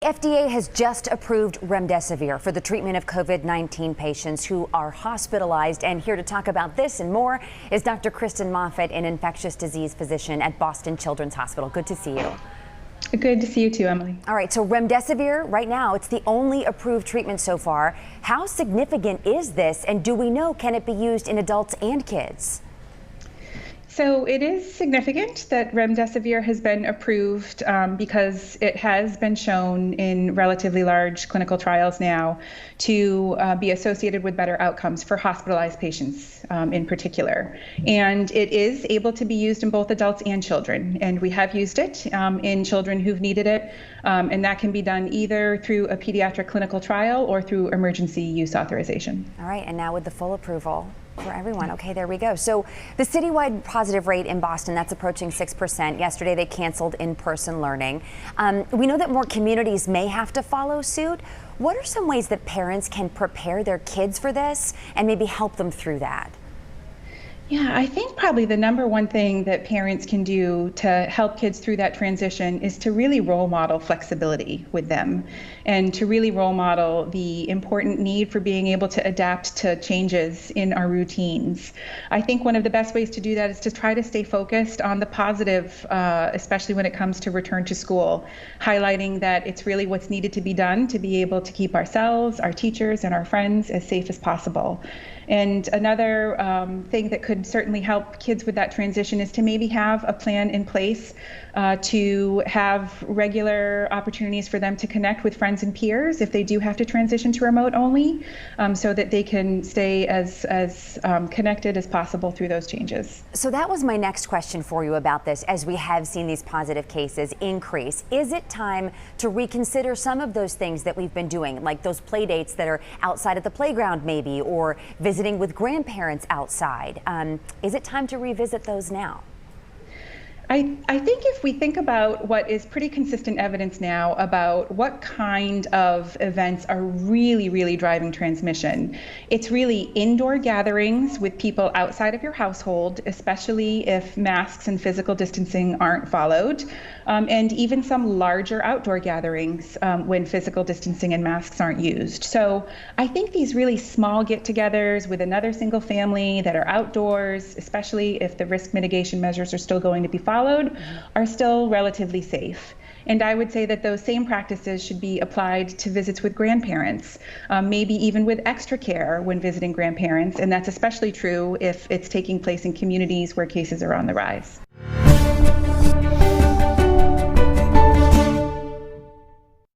FDA has just approved remdesivir for the treatment of COVID-19 patients who are hospitalized. And here to talk about this and more is Dr. Kristen Moffitt, an infectious disease physician at Boston Children's Hospital. Good to see you. Good to see you too, Emily. All right, so remdesivir, right now, it's the only approved treatment so far. How significant is this, and do we know, can it be used in adults and kids? So it is significant that remdesivir has been approved because it has been shown in relatively large clinical trials now to be associated with better outcomes for hospitalized patients in particular. And it is able to be used in both adults and children. And we have used it in children who've needed it. And that can be done either through a pediatric clinical trial or through emergency use authorization. All right, and now with the full approval for everyone. Okay, there we go. So the citywide positive rate in Boston, that's approaching 6%. Yesterday, they canceled in-person learning. We know that more communities may have to follow suit. What are some ways that parents can prepare their kids for this and maybe help them through that? Yeah, I think probably the number one thing that parents can do to help kids through that transition is to really role model flexibility with them and to really role model the important need for being able to adapt to changes in our routines. I think one of the best ways to do that is to try to stay focused on the positive, especially when it comes to return to school, highlighting that it's really what's needed to be done to be able to keep ourselves, our teachers, and our friends as safe as possible. And another thing that could certainly help kids with that transition is to maybe have a plan in place to have regular opportunities for them to connect with friends and peers if they do have to transition to remote only, so that they can stay as connected as possible through those changes. So that was my next question for you about this. As we have seen these positive cases increase, is it time to reconsider some of those things that we've been doing, like those play dates that are outside at the playground maybe, or visiting with grandparents outside? Is it time to revisit those now? I think if we think about what is pretty consistent evidence now about what kind of events are really driving transmission, it's really indoor gatherings with people outside of your household, especially if masks and physical distancing aren't followed, and even some larger outdoor gatherings when physical distancing and masks aren't used. So I think these really small get-togethers with another single family that are outdoors, especially if the risk mitigation measures are still going to be followed, are still relatively safe. And I would say that those same practices should be applied to visits with grandparents, maybe even with extra care when visiting grandparents. And that's especially true if it's taking place in communities where cases are on the rise.